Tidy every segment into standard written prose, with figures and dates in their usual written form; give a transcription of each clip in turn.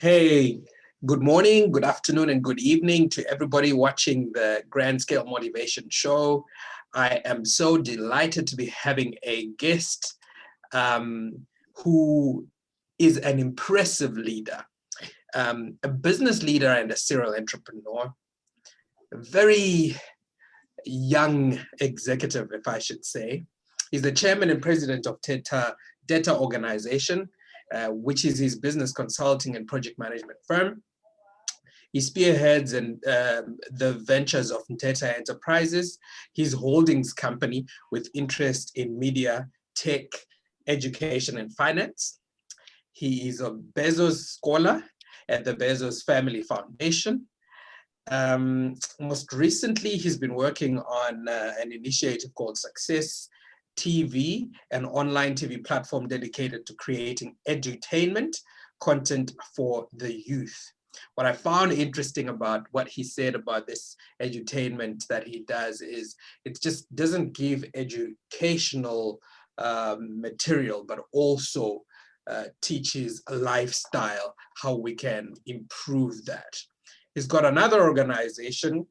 Hey, good morning, good afternoon, and good evening to everybody watching the Grand Scale Motivation Show. I am so delighted to be having a guest who is an impressive leader, a business leader and a serial entrepreneur, a very young executive, if I should say. He's the chairman and president of Ntetha organization, which is his business consulting and project management firm. He spearheads the ventures of Ntetha Enterprises, his holdings company with interest in media, tech, education, and finance. He is a Bezos scholar at the Bezos Family Foundation. Most recently, he's been working on an initiative called Success TV, an online TV platform dedicated to creating edutainment content for the youth. What I found interesting about what he said about this edutainment that he does is it just doesn't give educational material, but also teaches a lifestyle, how we can improve that. He's got another organization,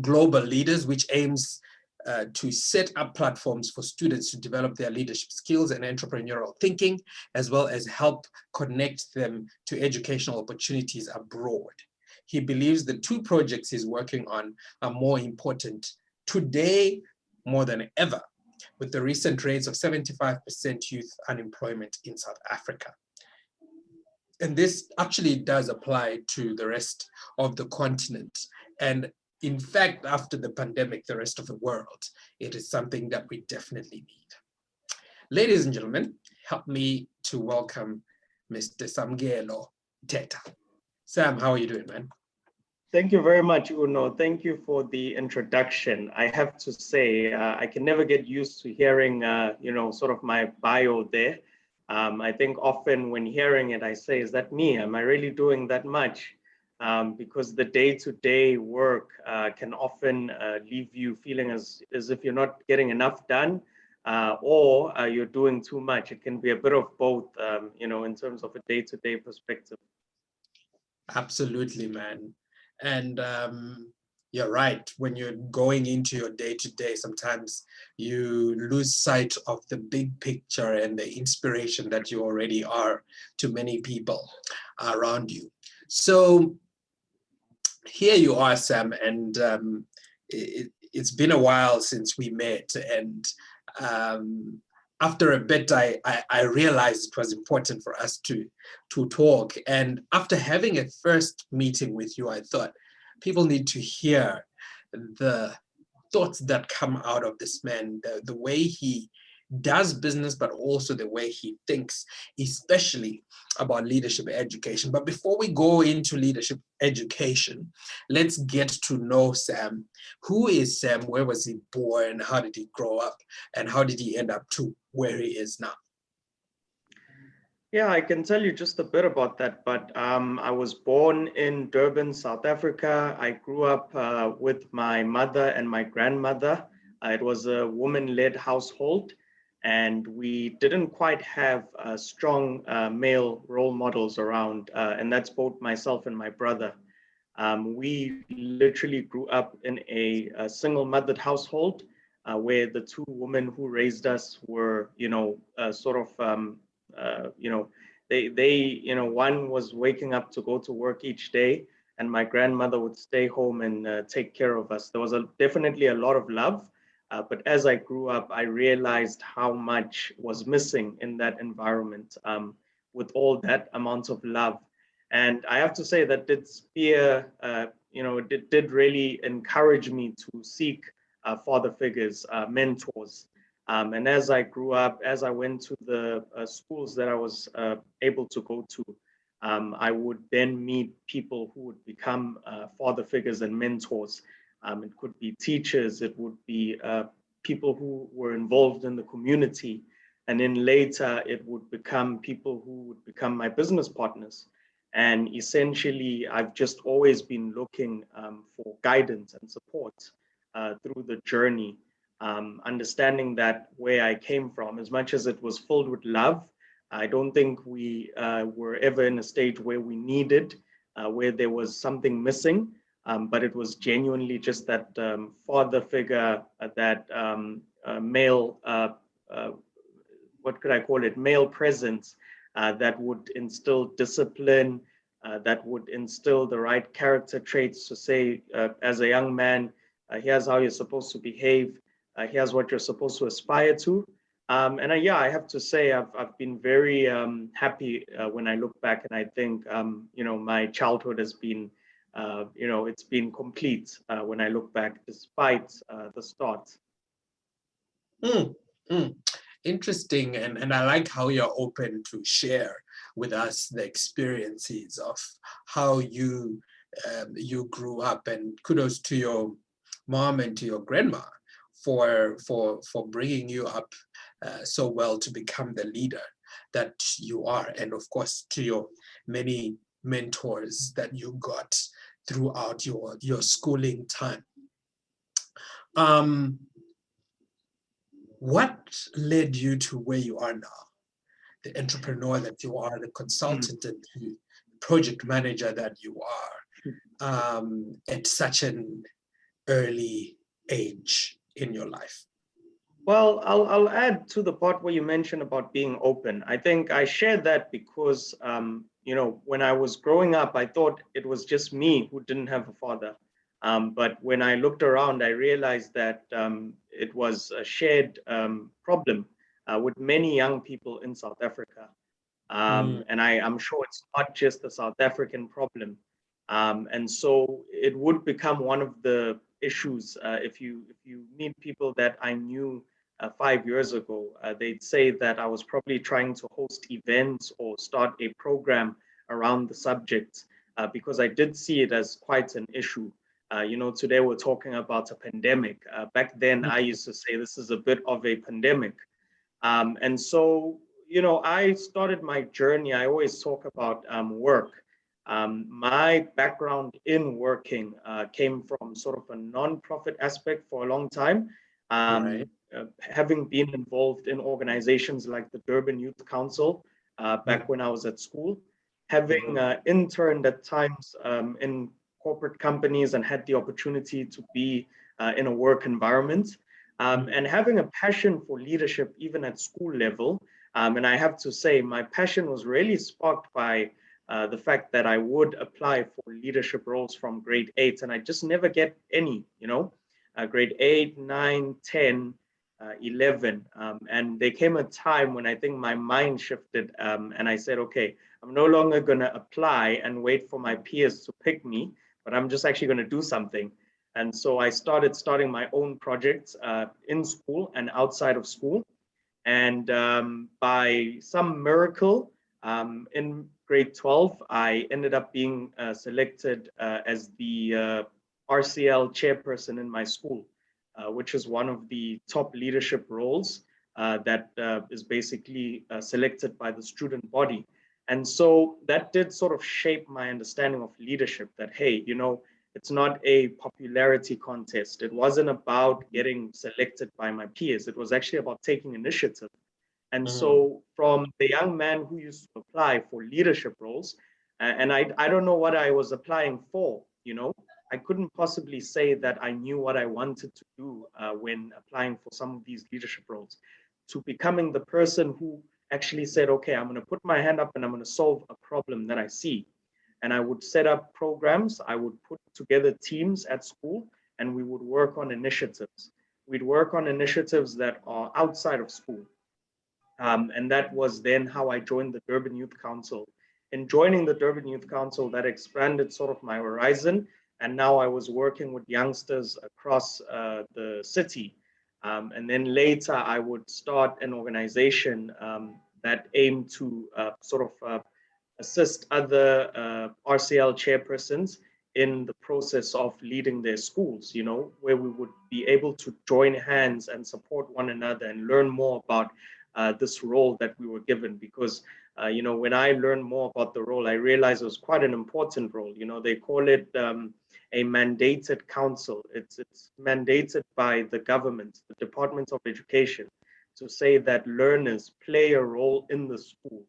Global Leaders, which aims to set up platforms for students to develop their leadership skills and entrepreneurial thinking, as well as help connect them to educational opportunities abroad. He believes the two projects he's working on are more important today more than ever, with the recent rates of 75% youth unemployment in South Africa. And this actually does apply to the rest of the continent. And in fact, after the pandemic, the rest of the world, it is something that we definitely need. Ladies and gentlemen, help me to welcome Mr. Samkelo Ntetha. Sam, how are you doing, man? Thank you very much, Uno. Thank you for the introduction. I have to say, I can never get used to hearing, sort of my bio there. I think often when hearing it, I say, is that me? Am I really doing that much? Because the day-to-day work can often leave you feeling as if you're not getting enough done, or you're doing too much. It can be a bit of both, in terms of a day-to-day perspective. Absolutely, man. And you're right. When you're going into your day-to-day, sometimes you lose sight of the big picture and the inspiration that you already are to many people around you. So here you are, Sam, and it's been a while since we met. And after a bit, I realized it was important for us to talk. And after having a first meeting with you, I thought people need to hear the thoughts that come out of this man, the way he does business, but also the way he thinks, especially about leadership education. But before we go into leadership education, let's get to know Sam. Who is Sam? Where was he born? How did he grow up? And how did he end up to where he is now? Yeah, I can tell you just a bit about that, but I was born in Durban, South Africa. I grew up with my mother and my grandmother. It was a woman-led household, and we didn't quite have strong male role models around, and that's both myself and my brother. We literally grew up in a single-mothered household where the two women who raised us were, one was waking up to go to work each day, and my grandmother would stay home and take care of us. There was definitely a lot of love, but as I grew up, I realized how much was missing in that environment with all that amount of love. And I have to say that did spear, it did really encourage me to seek father figures, mentors. And as I grew up, as I went to the schools that I was able to go to, I would then meet people who would become father figures and mentors. It could be teachers, it would be people who were involved in the community. And then later it would become people who would become my business partners. And essentially, I've just always been looking for guidance and support through the journey. Understanding that where I came from, as much as it was filled with love, I don't think we were ever in a stage where we needed, where there was something missing, but it was genuinely just that father figure, that male, what could I call it, male presence that would instill discipline, that would instill the right character traits to say, as a young man, here's how you're supposed to behave, here's what you're supposed to aspire to. Yeah, I have to say, I've been very happy when I look back, and I think, my childhood has been, it's been complete when I look back, despite the start. Mm, mm. Interesting, and I like how you're open to share with us the experiences of how you grew up, and kudos to your mom and to your grandma for bringing you up so well to become the leader that you are, and of course to your many mentors that you got throughout your schooling time. What led you to where you are now, the entrepreneur that you are, the consultant and the project manager that you are, at such an early age in your life? Well, I'll add to the part where you mentioned about being open. I think I shared that because, when I was growing up, I thought it was just me who didn't have a father. But when I looked around, I realized that it was a shared problem with many young people in South Africa. And I'm sure it's not just a South African problem. And so it would become one of the issues if you meet people that I knew 5 years ago. They'd say that I was probably trying to host events or start a program around the subject because I did see it as quite an issue. Today we're talking about a pandemic. Back then, I used to say this is a bit of a pandemic. And so, I started my journey. I always talk about work. My background in working came from sort of a non-profit aspect for a long time. Right. Having been involved in organizations like the Durban Youth Council back when I was at school, having interned at times in corporate companies and had the opportunity to be in a work environment. And having a passion for leadership, even at school level. And I have to say, my passion was really sparked by the fact that I would apply for leadership roles from grade 8, and I just never get any, grade 8, 9, 10, 11. And there came a time when I think my mind shifted and I said, okay, I'm no longer going to apply and wait for my peers to pick me, but I'm just actually going to do something. And so I starting my own projects in school and outside of school. And by some miracle, in grade 12, I ended up being selected as the RCL chairperson in my school, which is one of the top leadership roles that is basically selected by the student body. And so that did sort of shape my understanding of leadership, that, hey, it's not a popularity contest. It wasn't about getting selected by my peers. It was actually about taking initiative. And so from the young man who used to apply for leadership roles, and I don't know what I was applying for, I couldn't possibly say that I knew what I wanted to do when applying for some of these leadership roles, to becoming the person who actually said, okay, I'm going to put my hand up and I'm going to solve a problem that I see. And I would set up programs, I would put together teams at school, and we would work on initiatives. We'd work on initiatives that are outside of school. And that was then how I joined the Durban Youth Council. In joining the Durban Youth Council, that expanded sort of my horizon. And now I was working with youngsters across the city. And then later I would start an organization that aimed to sort of assist other RCL chairpersons in the process of leading their schools, where we would be able to join hands and support one another and learn more about this role that we were given. Because, when I learned more about the role, I realized it was quite an important role. They call it a mandated council. It's mandated by the government, the Department of Education. to say that learners play a role in the school,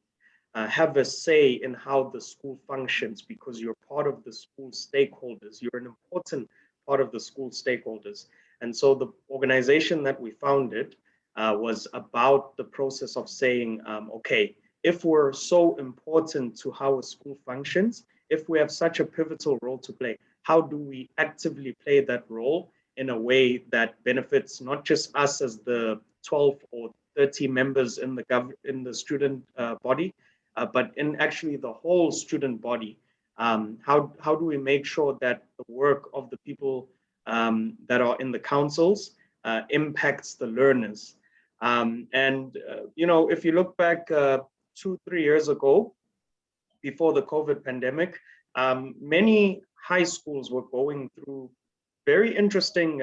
have a say in how the school functions, because you're part of the school stakeholders. You're an important part of the school stakeholders. And so the organization that we founded was about the process of saying, okay, if we're so important to how a school functions, if we have such a pivotal role to play, how do we actively play that role in a way that benefits not just us as the 12 or 30 members in the student body, but in actually the whole student body? How do we make sure that the work of the people that are in the councils impacts the learners? If you look back 2-3 years ago, before the COVID pandemic, many high schools were going through very interesting,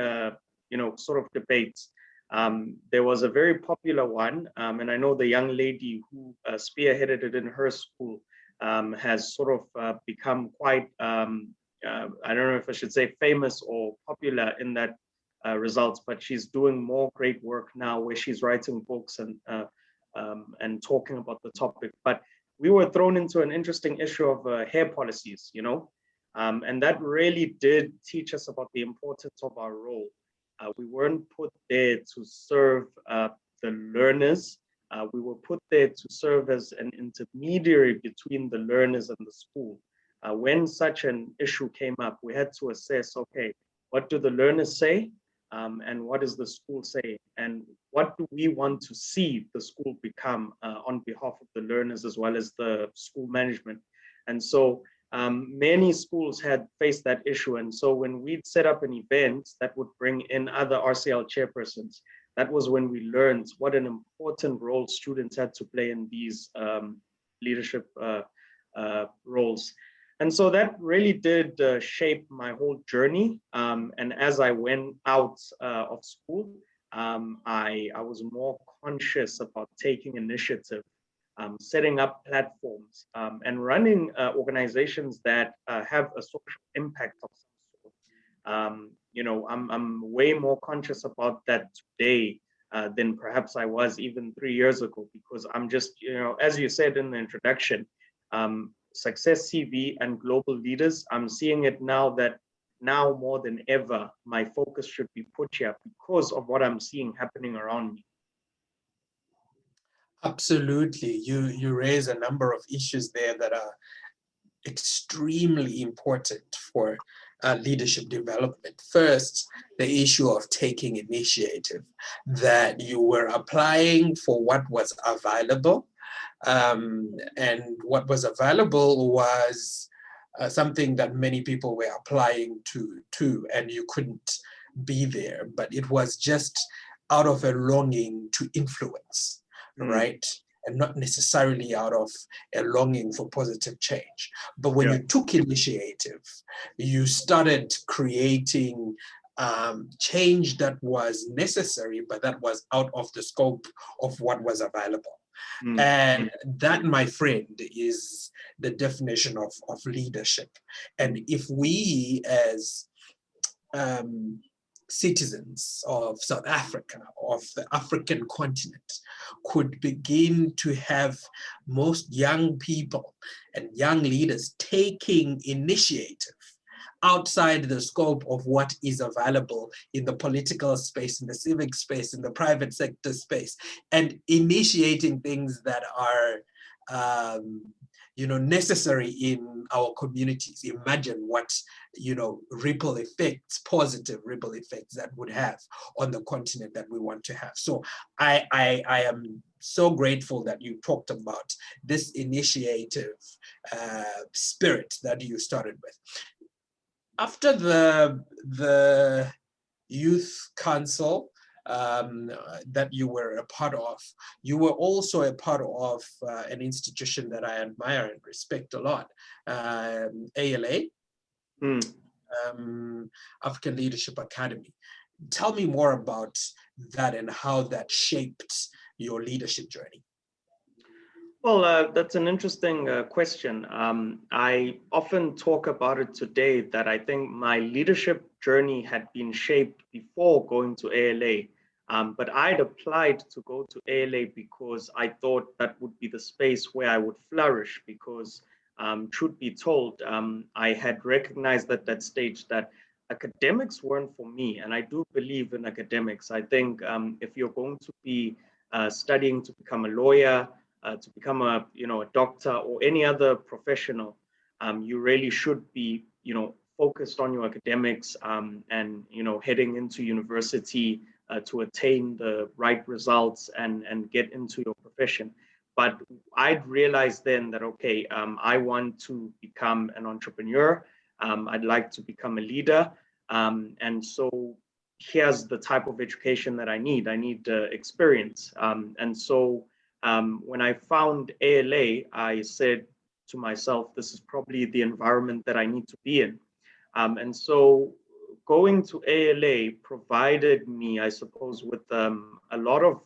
sort of debates. There was a very popular one, and I know the young lady who spearheaded it in her school has sort of become quite, I don't know if I should say famous or popular in that results, but she's doing more great work now where she's writing books and talking about the topic. But we were thrown into an interesting issue of hair policies, and that really did teach us about the importance of our role. We weren't put there to serve the learners. We were put there to serve as an intermediary between the learners and the school. When such an issue came up, we had to assess, okay, what do the learners say? And what does the school say? And what do we want to see the school become on behalf of the learners as well as the school management? And so many schools had faced that issue. And so when we'd set up an event that would bring in other RCL chairpersons, that was when we learned what an important role students had to play in these leadership roles. And so that really did shape my whole journey. And as I went out of school, I was more conscious about taking initiative, setting up platforms, and running organizations that have a social impact of some sort. I'm way more conscious about that today than perhaps I was even 3 years ago, because I'm just, as you said in the introduction, Success CV and global leaders, I'm seeing it now that now more than ever, my focus should be put here because of what I'm seeing happening around me. Absolutely. You raise a number of issues there that are extremely important for leadership development. First, the issue of taking initiative, that you were applying for what was available. And what was available was something that many people were applying to, and you couldn't be there, but it was just out of a longing to influence, right? And not necessarily out of a longing for positive change. But when you took initiative, you started creating change that was necessary, but that was out of the scope of what was available. And that, my friend, is the definition of leadership. And if we as citizens of South Africa, of the African continent, could begin to have most young people and young leaders taking initiative outside the scope of what is available in the political space, in the civic space, in the private sector space, and initiating things that are necessary in our communities. Imagine what, ripple effects, positive ripple effects that would have on the continent that we want to have. So I am so grateful that you talked about this initiative spirit that you started with. After the youth council that you were a part of, you were also a part of an institution that I admire and respect a lot, ALA, African Leadership Academy. Tell me more about that and how that shaped your leadership journey. Well, that's an interesting question. I often talk about it today that I think my leadership journey had been shaped before going to ALA. But I'd applied to go to ALA because I thought that would be the space where I would flourish because truth be told, I had recognized at that stage that academics weren't for me. And I do believe in academics. I think if you're going to be studying to become a lawyer, to become a doctor or any other professional, you really should be, focused on your academics and, heading into university to attain the right results and get into your profession. But I'd realized then that, okay, I want to become an entrepreneur. I'd like to become a leader. And so here's the type of education that I need. I need experience. And so when I found ALA, I said to myself, this is probably the environment that I need to be in. And so going to ALA provided me, I suppose, with a lot of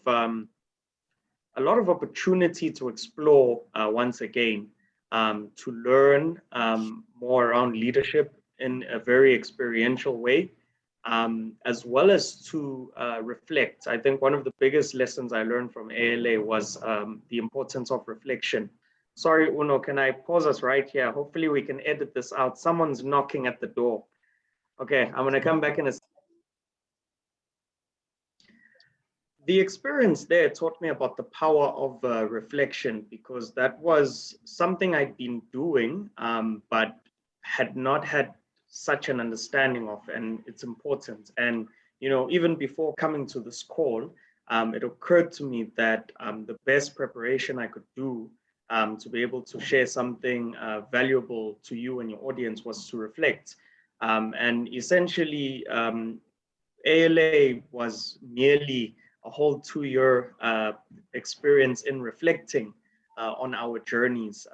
opportunity to explore once again, to learn more around leadership in a very experiential way, as well as to reflect. I think one of the biggest lessons I learned from ALA was the importance of reflection. Sorry, Uno, can I pause us right here? Hopefully we can edit this out. Someone's knocking at the door. Okay, I'm gonna come back in a second. The experience there taught me about the power of reflection, because that was something I'd been doing, but had not had such an understanding of, and it's important. And, even before coming to this call, it occurred to me that the best preparation I could do to be able to share something valuable to you and your audience was to reflect. And essentially, ALA was merely a whole 2-year experience in reflecting on our journeys.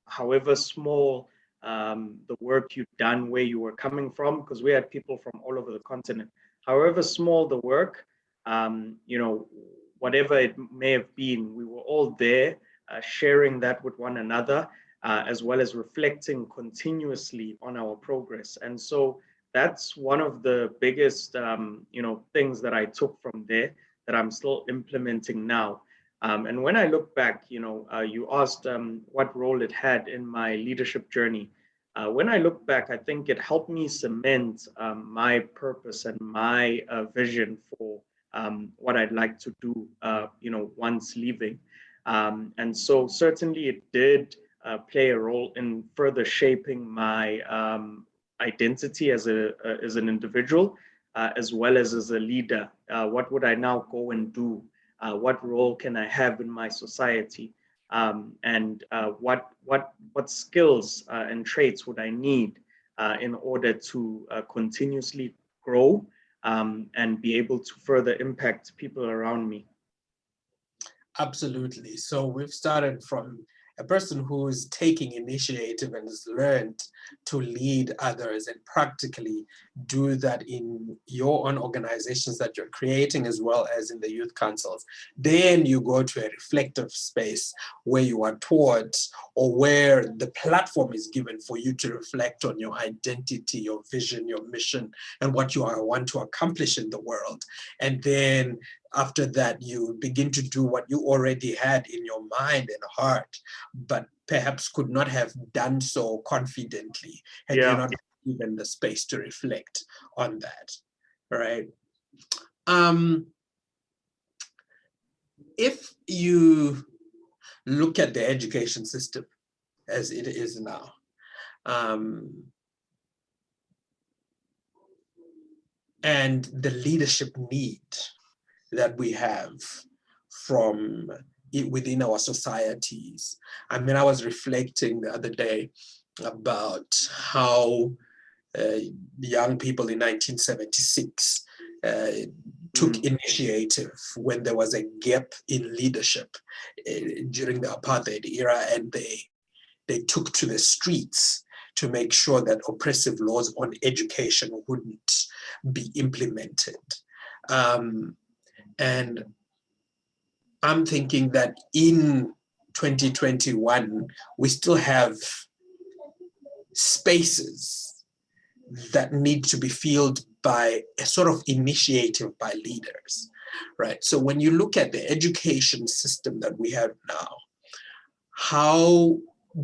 However small the work you've done, where you were coming from, because we had people from all over the continent. However small the work, whatever it may have been, we were all there sharing that with one another, as well as reflecting continuously on our progress. And so that's one of the biggest, things that I took from there that I'm still implementing now. And when I look back, you asked what role it had in my leadership journey. When I look back, I think it helped me cement my purpose and my vision for what I'd like to do, once leaving. And so certainly it did play a role in further shaping my identity as an individual, as well as a leader. What would I now go and do? What role can I have in my society? And what skills and traits would I need in order to continuously grow and be able to further impact people around me? Absolutely. So we've started from a person who is taking initiative and has learned to lead others and practically do that in your own organizations that you're creating, as well as in the youth councils. Then you go to a reflective space where you are taught, or where the platform is given for you to reflect on your identity, your vision, your mission, and what you want to accomplish in the world. And then after that, you begin to do what you already had in your mind and heart, but perhaps could not have done so confidently had you not given the space to reflect on that, right? If you look at the education system as it is now, and the leadership need that we have from within our societies. I mean, I was reflecting the other day about how young people in 1976 took initiative when there was a gap in leadership during the apartheid era, and they took to the streets to make sure that oppressive laws on education wouldn't be implemented. And I'm thinking that in 2021, we still have spaces that need to be filled by a sort of initiative by leaders. right? So when you look at the education system that we have now, how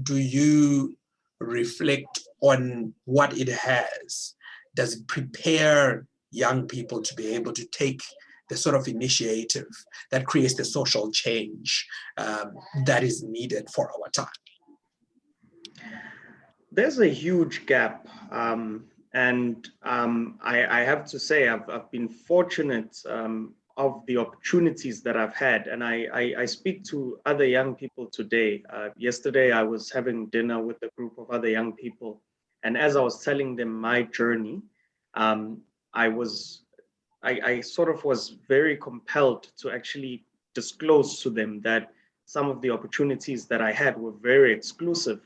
do you reflect on what it has? Does it prepare young people to be able to take the sort of initiative that creates the social change that is needed for our time? There's a huge gap. I have to say, I've been fortunate of the opportunities that I've had. And I speak to other young people today. Yesterday, I was having dinner with a group of other young people. And as I was telling them my journey, um, I sort of was very compelled to actually disclose to them that some of the opportunities that I had were very exclusive.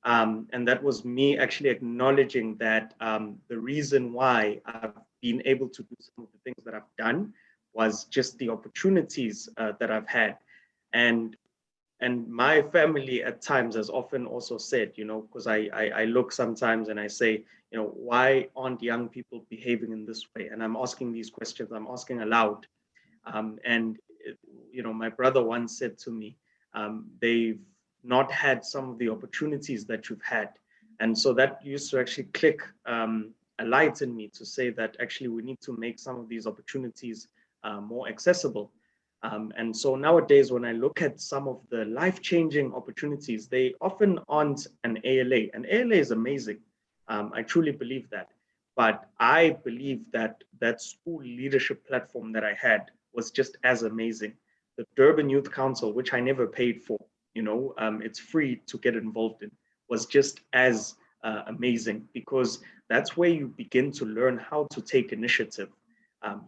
And that was me actually acknowledging that the reason why I've been able to do some of the things that I've done was just the opportunities that I've had. And and my family at times has often also said, because I look sometimes and I say, why aren't young people behaving in this way? And I'm asking these questions, I'm asking aloud. And my brother once said to me, they've not had some of the opportunities that you've had. And so that used to actually click a light in me to say that actually we need to make some of these opportunities more accessible. And so nowadays, when I look at some of the life-changing opportunities, they often aren't an ALA. An ALA is amazing. I truly believe that. But I believe that that school leadership platform that I had was just as amazing. The Durban Youth Council, which I never paid for, it's free to get involved in, was just as amazing, because that's where you begin to learn how to take initiative.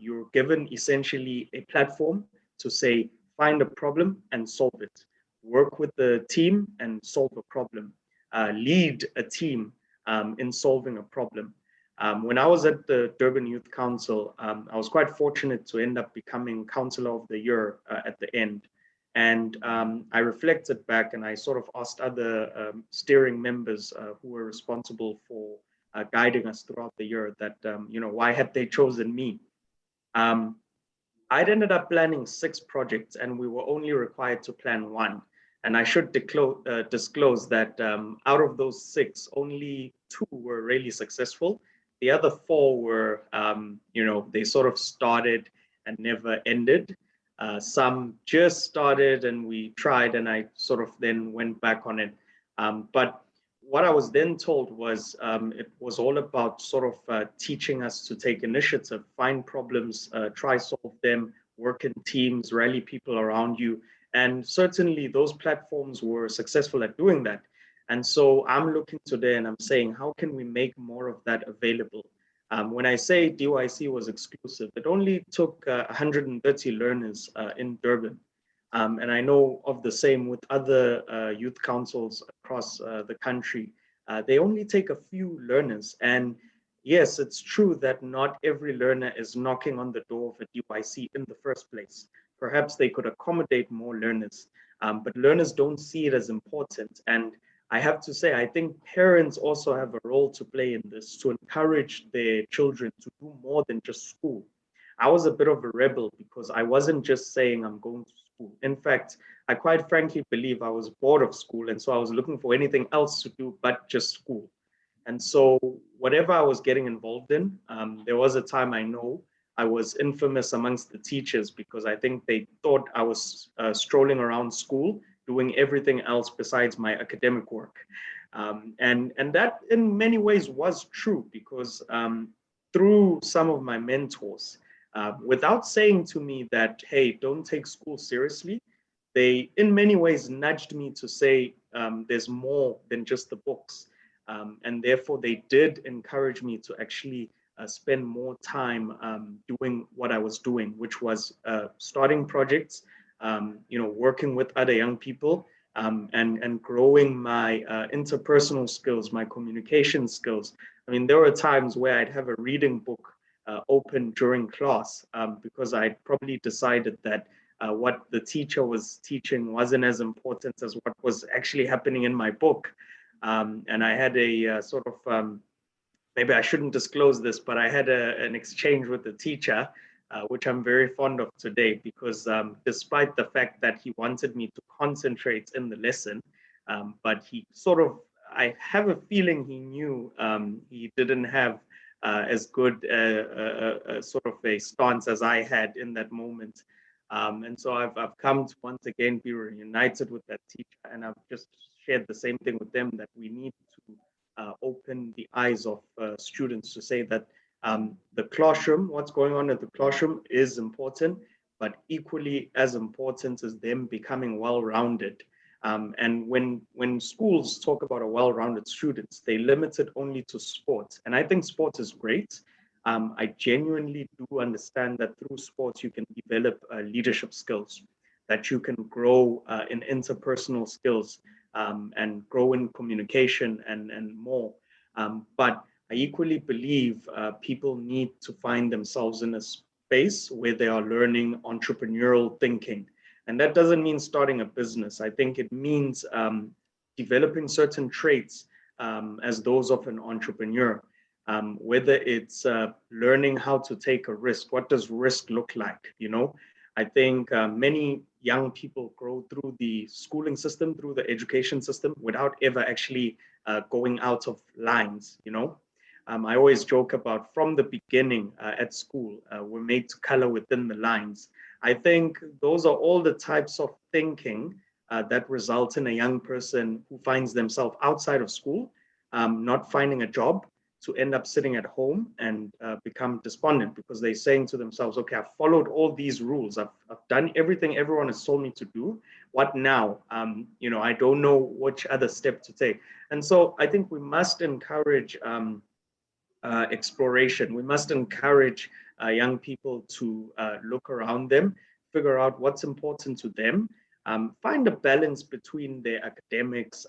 You're given essentially a platform to say, find a problem and solve it. Work with the team and solve a problem. Lead a team in solving a problem. When I was at the Durban Youth Council, I was quite fortunate to end up becoming Councillor of the Year at the end. And I reflected back and I sort of asked other steering members who were responsible for guiding us throughout the year that, why had they chosen me? I'd ended up planning 6 projects and we were only required to plan 1. And I should disclose that out of those 6, only 2 were really successful. The other 4 were, they sort of started and never ended. Some just started and we tried and I sort of then went back on it. But what I was then told was it was all about sort of teaching us to take initiative, find problems, try solve them, work in teams, rally people around you. And certainly those platforms were successful at doing that. And so I'm looking today and I'm saying, how can we make more of that available? When I say DYC was exclusive, it only took 130 learners in Durban. And I know of the same with other youth councils across the country. They only take a few learners. And yes, it's true that not every learner is knocking on the door of a DYC in the first place. Perhaps they could accommodate more learners, but learners don't see it as important. And I have to say, I think parents also have a role to play in this, to encourage their children to do more than just school. I was a bit of a rebel because I wasn't just saying I'm going to school. In fact, I quite frankly believe I was bored of school. And so I was looking for anything else to do but just school. And so whatever I was getting involved in, there was a time I know I was infamous amongst the teachers because I think they thought I was strolling around school, doing everything else besides my academic work. And that in many ways was true because through some of my mentors, without saying to me that, hey, don't take school seriously, they in many ways nudged me to say there's more than just the books. And therefore, they did encourage me to actually spend more time doing what I was doing, which was starting projects, working with other young people, and growing my interpersonal skills, my communication skills. I mean, there were times where I'd have a reading book open during class because I'd probably decided that what the teacher was teaching wasn't as important as what was actually happening in my book. And I had a sort of, maybe I shouldn't disclose this, but I had an exchange with the teacher which I'm very fond of today, because despite the fact that he wanted me to concentrate in the lesson, but he sort of, I have a feeling he knew he didn't have as good a sort of a stance as I had in that moment. And so I've come to once again be reunited with that teacher, and I've just shared the same thing with them, that we need to open the eyes of students to say that the classroom, what's going on at the classroom is important, but equally as important is them becoming well-rounded. And when schools talk about a well-rounded students, they limit it only to sports. And I think sport is great. I genuinely do understand that through sports, you can develop leadership skills, that you can grow in interpersonal skills, and grow in communication and more. But I equally believe people need to find themselves in a space where they are learning entrepreneurial thinking. And that doesn't mean starting a business. I think it means developing certain traits as those of an entrepreneur. Whether it's learning how to take a risk. What does risk look like? You know, I think many young people grow through the schooling system, through the education system, without ever actually going out of lines. You know, I always joke about from the beginning at school, we're made to color within the lines. I think those are all the types of thinking that result in a young person who finds themselves outside of school, not finding a job, to end up sitting at home and become despondent, because they're saying to themselves, okay, I've followed all these rules. I've done everything everyone has told me to do. What now? You know, I don't know which other step to take. And so I think we must encourage exploration. We must encourage young people to look around them, figure out what's important to them, find a balance between their academics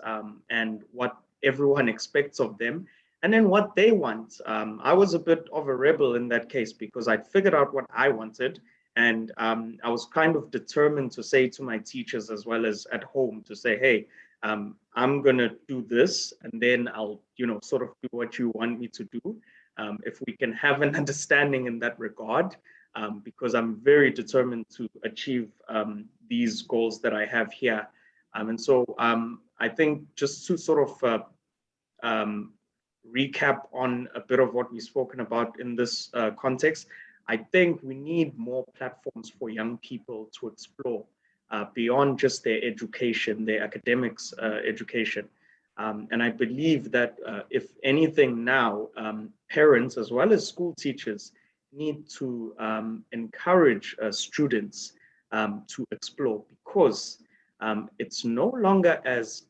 and what everyone expects of them, and then what they want. I was a bit of a rebel in that case, because I'd figured out what I wanted. And I was kind of determined to say to my teachers, as well as at home, to say, hey, I'm going to do this, and then I'll, you know, sort of do what you want me to do. If we can have an understanding in that regard, because I'm very determined to achieve these goals that I have here. And so I think just to sort of recap on a bit of what we've spoken about in this context, I think we need more platforms for young people to explore beyond just their education, their academics education. And I believe that if anything now, parents as well as school teachers need to encourage students to explore, because it's no longer as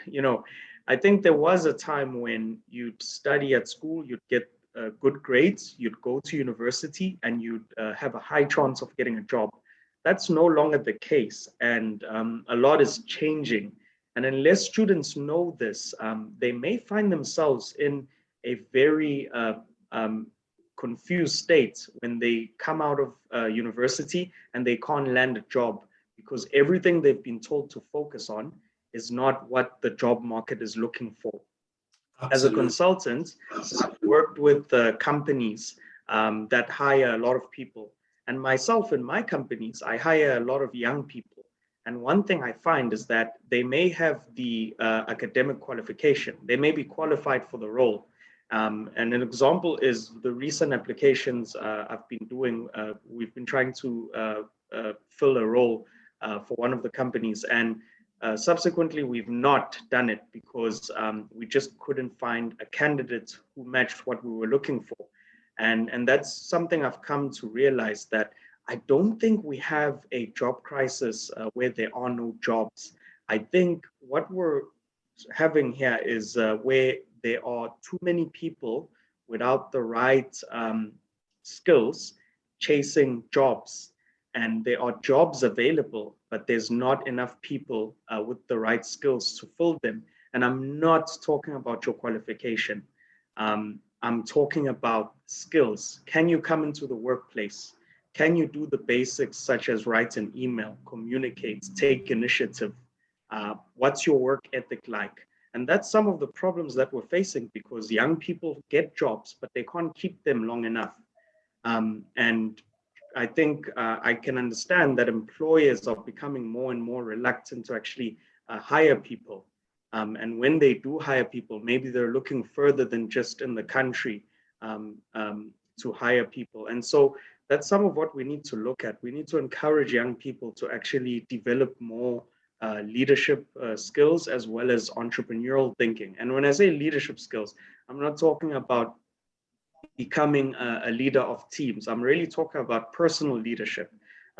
you know, I think there was a time when you'd study at school, you'd get good grades, you'd go to university, and you'd have a high chance of getting a job. That's no longer the case, and a lot is changing. And unless students know this, they may find themselves in a very confused state when they come out of university and they can't land a job, because everything they've been told to focus on is not what the job market is looking for. Absolutely. As a consultant, I've worked with companies that hire a lot of people. And myself in my companies, I hire a lot of young people. And one thing I find is that they may have the academic qualification. They may be qualified for the role. And an example is the recent applications I've been doing. We've been trying to fill a role for one of the companies. And subsequently, we've not done it because we just couldn't find a candidate who matched what we were looking for. And that's something I've come to realize, that I don't think we have a job crisis where there are no jobs. I think what we're having here is where there are too many people without the right skills chasing jobs. And there are jobs available, but there's not enough people with the right skills to fill them. And I'm not talking about your qualification. I'm talking about skills. Can you come into the workplace? Can you do the basics such as write an email, communicate, take initiative? What's your work ethic like? And that's some of the problems that we're facing, because young people get jobs, but they can't keep them long enough. And I think I can understand that employers are becoming more and more reluctant to actually hire people. And when they do hire people, maybe they're looking further than just in the country to hire people. And so that's some of what we need to look at. We need to encourage young people to actually develop more leadership skills as well as entrepreneurial thinking. And when I say leadership skills, I'm not talking about becoming a leader of teams. I'm really talking about personal leadership.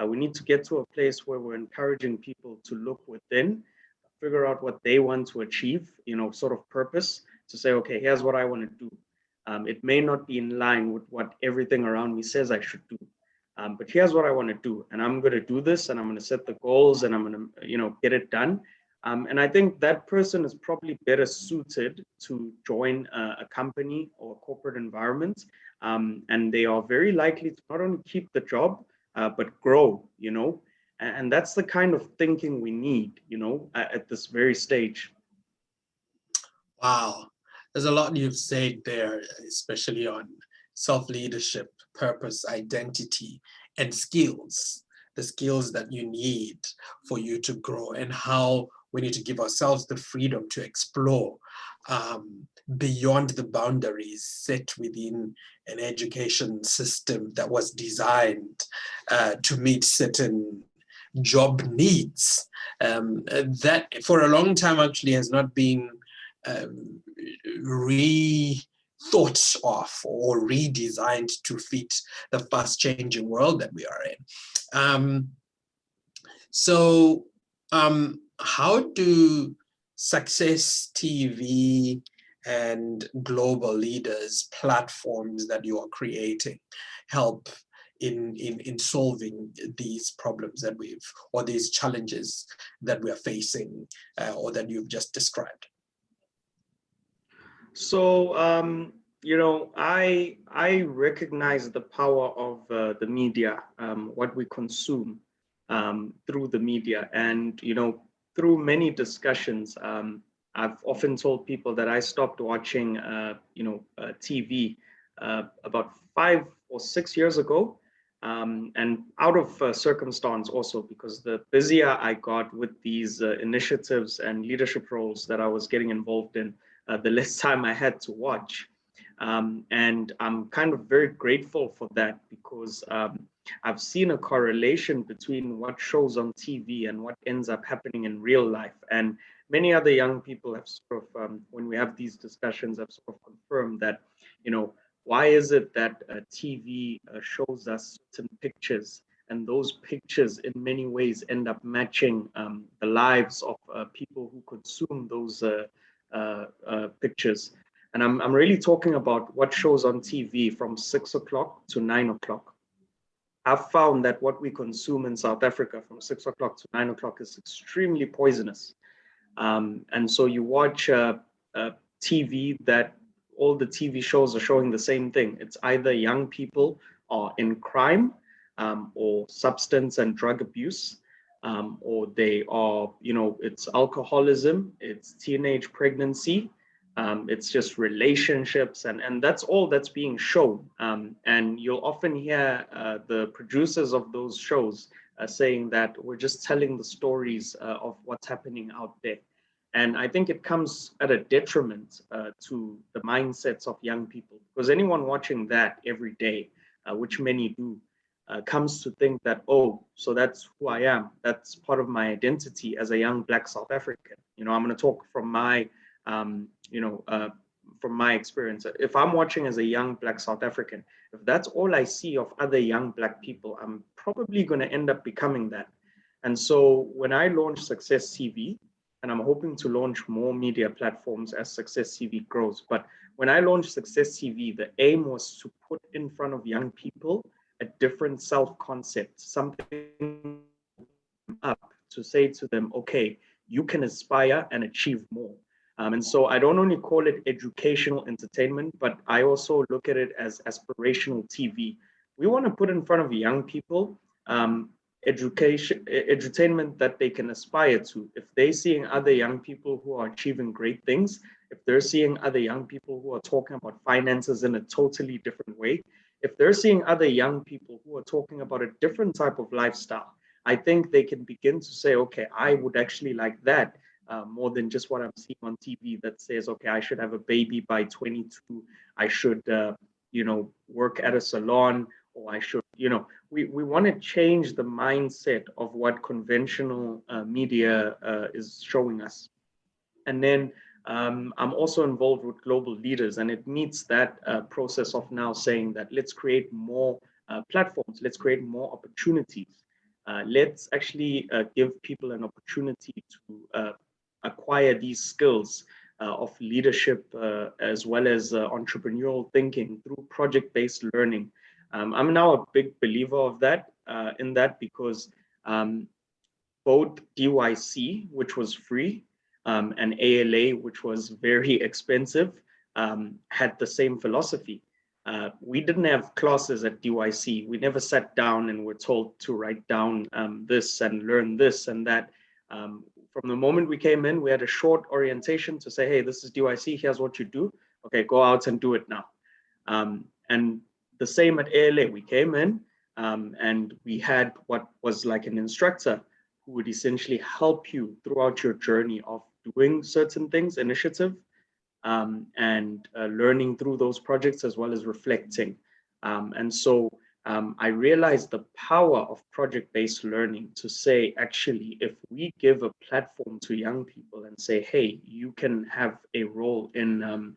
We need to get to a place where we're encouraging people to look within, figure out what they want to achieve, sort of purpose, to say, okay, here's what I want to do. It may not be in line with what everything around me says I should do. But here's what I want to do. And I'm going to do this, and I'm going to set the goals, and I'm going to, get it done. And I think that person is probably better suited to join a company or a corporate environment. And they are very likely to not only keep the job, but grow, and that's the kind of thinking we need, at this very stage. Wow, there's a lot you've said there, especially on self-leadership, purpose, identity, and skills, the skills that you need for you to grow, and how we need to give ourselves the freedom to explore beyond the boundaries set within an education system that was designed to meet certain job needs. That for a long time actually has not been rethought of or redesigned to fit the fast changing world that we are in. How do Success TV and global leaders platforms that you are creating help in solving these problems that or these challenges that we are facing or that you've just described? So, I recognize the power of the media, what we consume through the media. And, through many discussions, I've often told people that I stopped watching, TV about 5 or 6 years ago. And out of circumstance also, because the busier I got with these initiatives and leadership roles that I was getting involved in, the less time I had to watch. And I'm kind of very grateful for that, because I've seen a correlation between what shows on TV and what ends up happening in real life. And many other young people have sort of, when we have these discussions, have sort of confirmed that, why is it that TV shows us certain pictures, and those pictures in many ways end up matching the lives of people who consume those pictures. And I'm really talking about what shows on TV from 6 o'clock to 9 o'clock. I've found that what we consume in South Africa from 6 o'clock to 9 o'clock is extremely poisonous. And so you watch TV, that all the TV shows are showing the same thing. It's either young people are in crime or substance and drug abuse, or they are, it's alcoholism, it's teenage pregnancy, it's just relationships, and that's all that's being shown. And you'll often hear the producers of those shows saying that we're just telling the stories of what's happening out there. And I think it comes at a detriment to the mindsets of young people, because anyone watching that every day, which many do, comes to think that, oh, so that's who I am. That's part of my identity as a young Black South African. I'm going to talk from my, from my experience. If I'm watching as a young Black South African, if that's all I see of other young Black people, I'm probably going to end up becoming that. And so when I launched Success TV, and I'm hoping to launch more media platforms as Success TV grows, but when I launched Success TV, the aim was to put in front of young people a different self-concept, something up to say to them, okay, you can aspire and achieve more. And so I don't only call it educational entertainment, but I also look at it as aspirational TV. We want to put in front of young people edutainment that they can aspire to. If they're seeing other young people who are achieving great things, if they're seeing other young people who are talking about finances in a totally different way, if they're seeing other young people who are talking about a different type of lifestyle, I think they can begin to say, okay, I would actually like that more than just what I'm seeing on TV that says, okay, I should have a baby by 22, I should, work at a salon, or I should, we want to change the mindset of what conventional media is showing us. And then I'm also involved with global leaders, and it meets that process of now saying that let's create more platforms, let's create more opportunities. Let's actually give people an opportunity to acquire these skills of leadership as well as entrepreneurial thinking through project-based learning. I'm now a big believer of that, in that because both DYC, which was free, and ALA, which was very expensive, had the same philosophy. We didn't have classes at DYC. We never sat down and were told to write down this and learn this and that. From the moment we came in, we had a short orientation to say, hey, this is DYC, here's what you do. Okay, go out and do it now. And the same at ALA. We came in and we had what was like an instructor who would essentially help you throughout your journey of doing certain things, initiative, and learning through those projects as well as reflecting. And so I realized the power of project-based learning to say, actually, if we give a platform to young people and say, hey, you can have a role in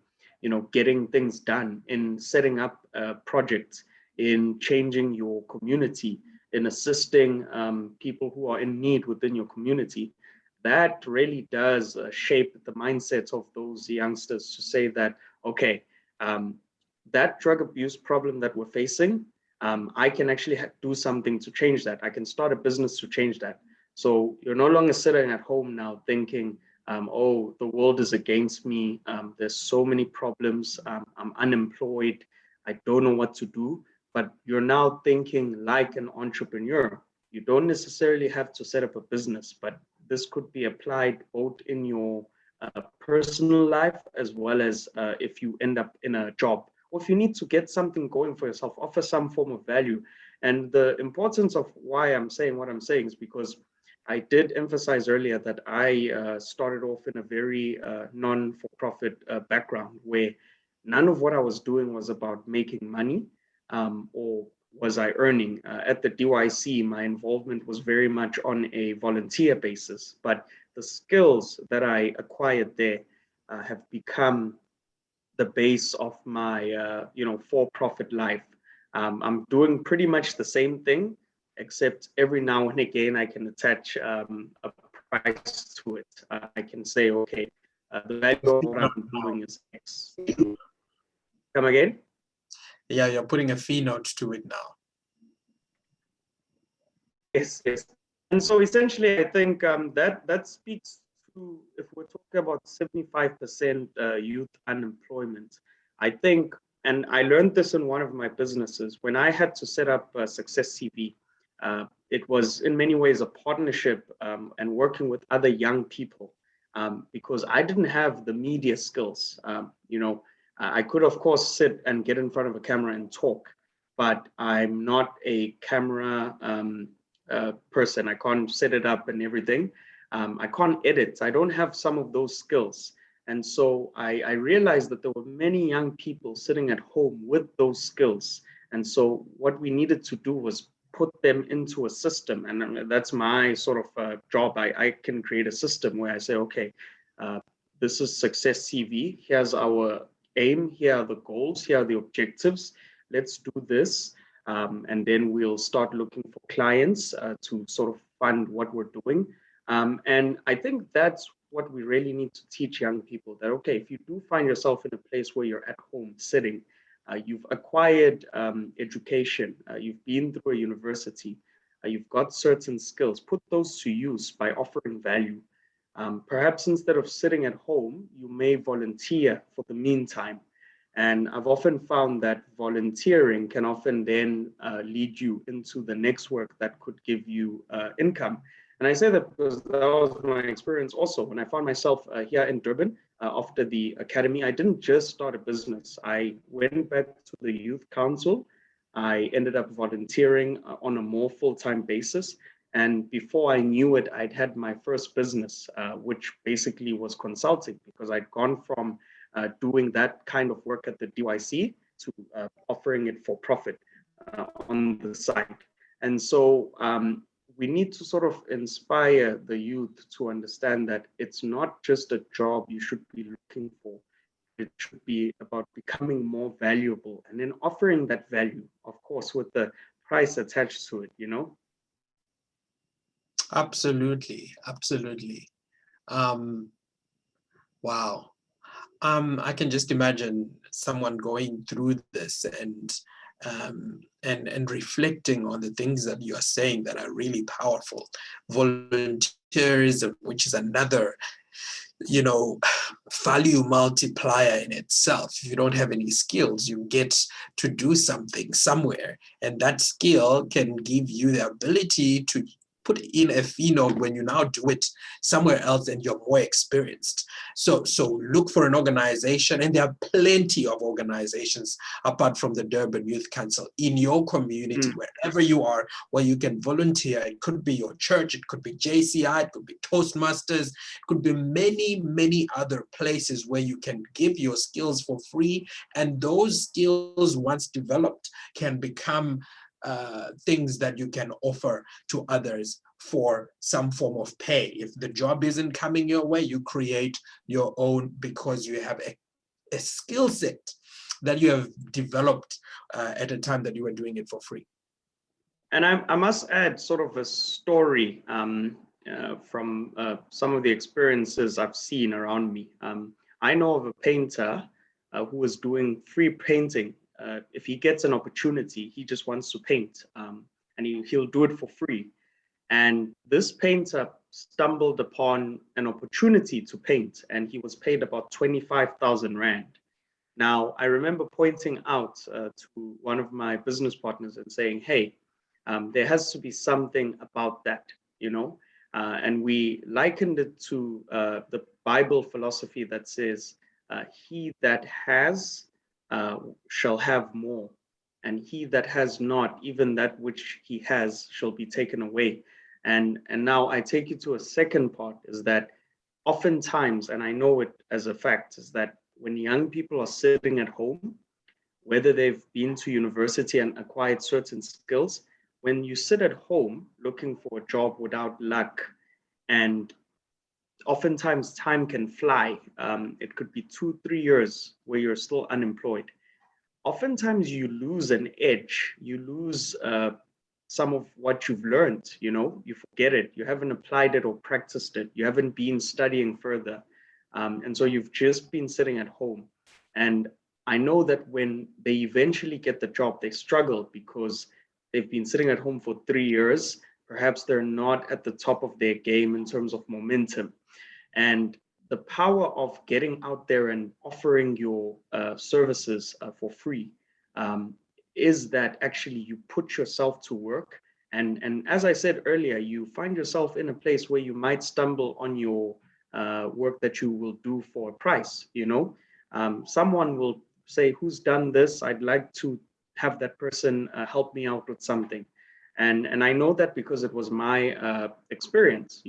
getting things done, in setting up projects, in changing your community, in assisting people who are in need within your community, that really does shape the mindset of those youngsters to say that, okay, that drug abuse problem that we're facing, I can actually do something to change that. I can start a business to change that. So you're no longer sitting at home now thinking, oh, the world is against me. There's so many problems. I'm unemployed. I don't know what to do. But you're now thinking like an entrepreneur. You don't necessarily have to set up a business, but this could be applied both in your personal life as well as if you end up in a job, or if you need to get something going for yourself, offer some form of value. And the importance of why I'm saying what I'm saying is because I did emphasize earlier that I started off in a very non-for-profit background where none of what I was doing was about making money. Or was I earning? At the DYC, my involvement was very much on a volunteer basis, but the skills that I acquired there have become the base of my for-profit life. I'm doing pretty much the same thing, except every now and again I can attach a price to it. I can say, okay, the value of what I'm doing is X. Come again? Yeah, you're putting a fee note to it now. Yes, yes. And so essentially, I think that speaks to, if we're talking about 75% youth unemployment, I think, and I learned this in one of my businesses, when I had to set up Success CV, it was in many ways a partnership and working with other young people because I didn't have the media skills. I could, of course, sit and get in front of a camera and talk, but I'm not a camera person. I can't set it up and everything. I can't edit. I don't have some of those skills. And so I realized that there were many young people sitting at home with those skills. And so what we needed to do was put them into a system. And that's my sort of job. I can create a system where I say, okay, this is Success CV. Here's our aim. Here are the goals. Here are the objectives. Let's do this. And then we'll start looking for clients to sort of fund what we're doing. And I think that's what we really need to teach young people, that, okay, if you do find yourself in a place where you're at home sitting, you've acquired education, you've been through a university, you've got certain skills, put those to use by offering value. Perhaps instead of sitting at home, you may volunteer for the meantime. And I've often found that volunteering can often then lead you into the next work that could give you income. And I say that because that was my experience also. When I found myself here in Durban after the academy, I didn't just start a business. I went back to the youth council. I ended up volunteering on a more full-time basis. And before I knew it, I'd had my first business, which basically was consulting, because I'd gone from doing that kind of work at the DYC to offering it for profit on the side. And so we need to sort of inspire the youth to understand that it's not just a job you should be looking for. It should be about becoming more valuable and then offering that value, of course, with the price attached to it, you know? Absolutely, absolutely. Wow. I can just imagine someone going through this and reflecting on the things that you are saying that are really powerful. Volunteerism, which is another, value multiplier in itself. If you don't have any skills, you get to do something somewhere, and that skill can give you the ability to put in a fee note when you now do it somewhere else and you're more experienced. So look for an organization, and there are plenty of organizations apart from the Durban Youth Council in your community, wherever you are, where you can volunteer. It could be your church, it could be JCI, it could be Toastmasters, it could be many, many other places where you can give your skills for free. And those skills, once developed, can become things that you can offer to others for some form of pay. If the job isn't coming your way, you create your own because you have a skill set that you have developed at a time that you were doing it for free. And I must add sort of a story from some of the experiences I've seen around me. I know of a painter who was doing free painting. If he gets an opportunity, he just wants to paint, and he'll do it for free. And this painter stumbled upon an opportunity to paint, and he was paid about 25,000 Rand. Now, I remember pointing out to one of my business partners and saying, hey, there has to be something about that, and we likened it to the Bible philosophy that says, he that has shall have more, and he that has not, even that which he has shall be taken away. And now I take you to a second part, is that oftentimes, and I know it as a fact, is that when young people are sitting at home, whether they've been to university and acquired certain skills, when you sit at home looking for a job without luck, and oftentimes time can fly. It could be 2-3 years where you're still unemployed. Oftentimes you lose an edge, you lose some of what you've learned, you forget it, you haven't applied it or practiced it, you haven't been studying further. And so you've just been sitting at home. And I know that when they eventually get the job, they struggle because they've been sitting at home for 3 years. Perhaps they're not at the top of their game in terms of momentum. And the power of getting out there and offering your services for free is that actually you put yourself to work. And as I said earlier, you find yourself in a place where you might stumble on your work that you will do for a price. Someone will say, who's done this? I'd like to have that person help me out with something. And I know that because it was my experience.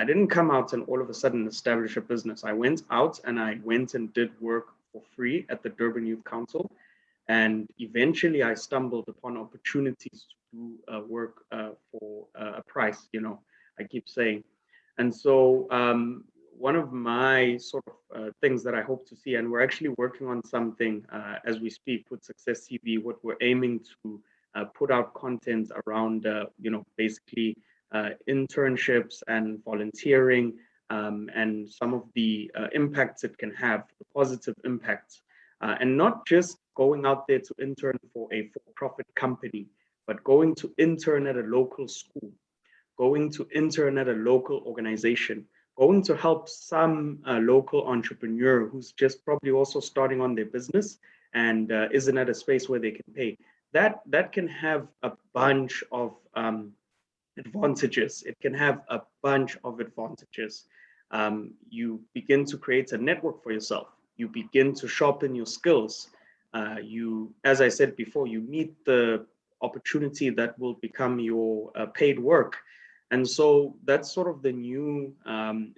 I didn't come out and all of a sudden establish a business. I went out and I went and did work for free at the Durban Youth Council. And eventually I stumbled upon opportunities to do work for a price, I keep saying. And so one of my sort of things that I hope to see, and we're actually working on something as we speak with Success TV, what we're aiming to put out content around, basically internships and volunteering and some of the impacts it can have, the positive impacts, and not just going out there to intern for a for-profit company, but going to intern at a local school, going to intern at a local organization, going to help some local entrepreneur who's just probably also starting on their business, and isn't at a space where they can pay. That can have a bunch of advantages. It can have a bunch of advantages. You begin to create a network for yourself. You begin to sharpen your skills. As I said before, you meet the opportunity that will become your paid work. And so that's sort of the new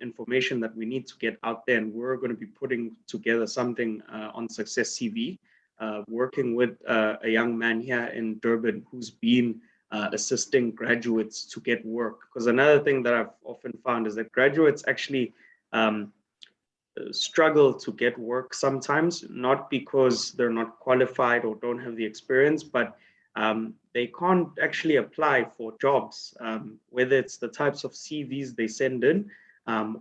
information that we need to get out there. And we're going to be putting together something on Success CV, working with a young man here in Durban who's been assisting graduates to get work. Because another thing that I've often found is that graduates actually struggle to get work sometimes, not because they're not qualified or don't have the experience, but they can't actually apply for jobs, whether it's the types of CVs they send in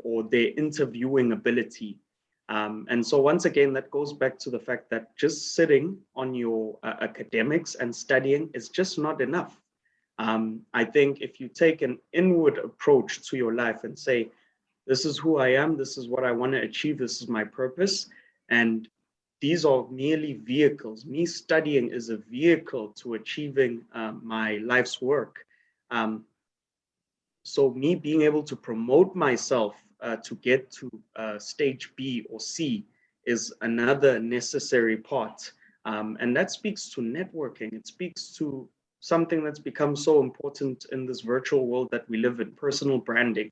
or their interviewing ability. And so once again, that goes back to the fact that just sitting on your academics and studying is just not enough. I think if you take an inward approach to your life and say, this is who I am, this is what I want to achieve, this is my purpose, and these are merely vehicles. Me studying is a vehicle to achieving my life's work. So me being able to promote myself to get to stage B or C is another necessary part. And that speaks to networking. It speaks to something that's become so important in this virtual world that we live in, personal branding.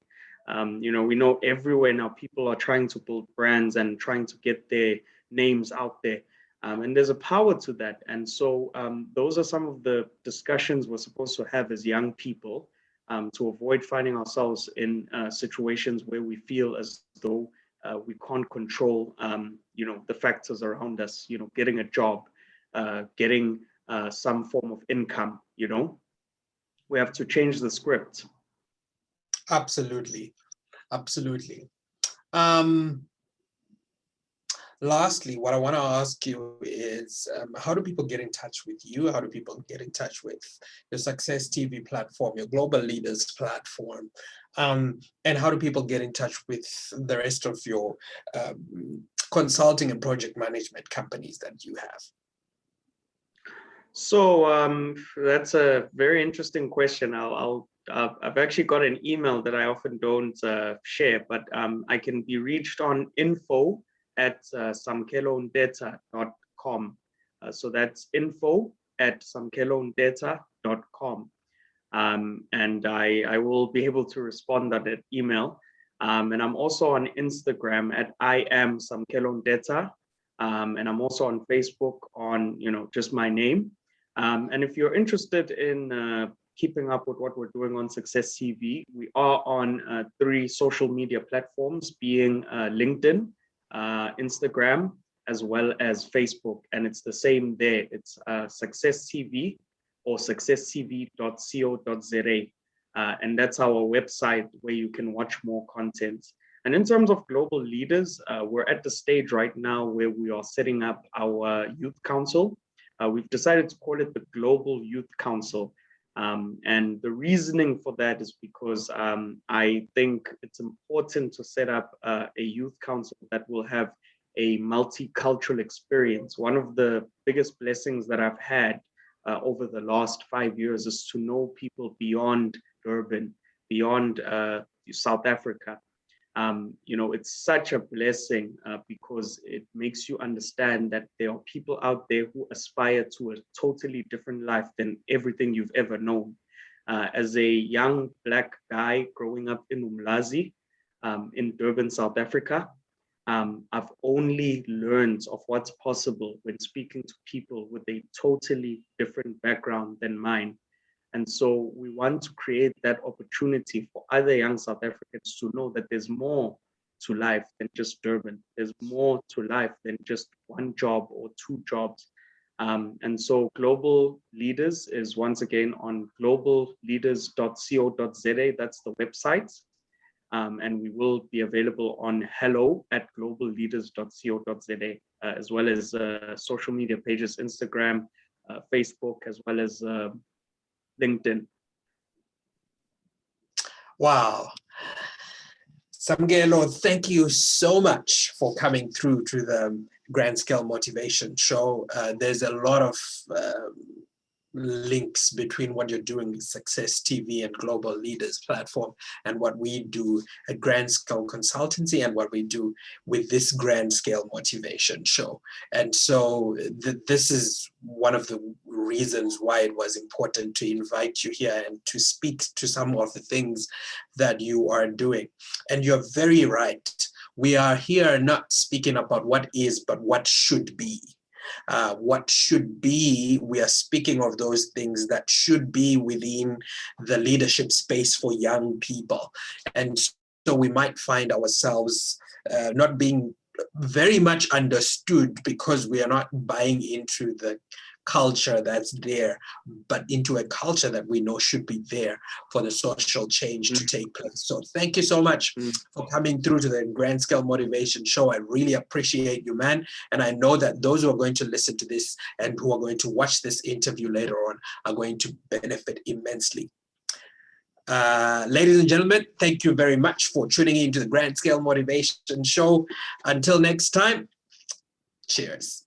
We know everywhere now people are trying to build brands and trying to get their names out there. And there's a power to that. And so those are some of the discussions we're supposed to have as young people to avoid finding ourselves in situations where we feel as though we can't control, the factors around us, getting a job, getting some form of income, we have to change the script. Absolutely. Absolutely. Lastly, what I want to ask you is, how do people get in touch with you? How do people get in touch with your Success TV platform, your Global Leaders platform? And how do people get in touch with the rest of your consulting and project management companies that you have? So that's a very interesting question. I've actually got an email that I often don't share, but I can be reached on info@samkelontetha.com. So that's info@samkelontetha.com. And I will be able to respond on that email. And I'm also on Instagram at I am Samkelo Ntetha. And I'm also on Facebook on, just my name. And if you're interested in keeping up with what we're doing on Success CV, we are on 3 social media platforms, being LinkedIn, Instagram, as well as Facebook. And it's the same there. It's Success CV or successcv.co.za. And that's our website where you can watch more content. And in terms of global leaders, we're at the stage right now where we are setting up our youth council. We've decided to call it the Global Youth Council. And the reasoning for that is because I think it's important to set up a youth council that will have a multicultural experience. One of the biggest blessings that I've had over the last 5 years is to know people beyond Durban, beyond South Africa. It's such a blessing because it makes you understand that there are people out there who aspire to a totally different life than everything you've ever known. As a young Black guy growing up in Umlazi, in Durban, South Africa, I've only learned of what's possible when speaking to people with a totally different background than mine. And so we want to create that opportunity for other young South Africans to know that there's more to life than just Durban. There's more to life than just one job or 2 jobs. And so Global Leaders is once again on globalleaders.co.za. That's the website. And we will be available on hello@globalleaders.co.za, as well as social media pages, Instagram, Facebook, as well as LinkedIn. Wow. Samkelo, thank you so much for coming through to the Grand Scale Motivation Show. There's a lot of links between what you're doing with Success TV and Global Leaders Platform and what we do at Grand Scale Consultancy and what we do with this Grand Scale Motivation Show. And so this is one of the reasons why it was important to invite you here and to speak to some of the things that you are doing. And you're very right. We are here not speaking about what is, but what should be. What should be, we are speaking of those things that should be within the leadership space for young people. And so we might find ourselves not being very much understood because we are not buying into the culture that's there, but into a culture that we know should be there for the social change to take place. So thank you so much for coming through to the Grand Scale Motivation Show. I really appreciate you, man. And I know that those who are going to listen to this and who are going to watch this interview later on are going to benefit immensely. Ladies and gentlemen, thank you very much for tuning in to the Grand Scale Motivation Show. Until next time, cheers.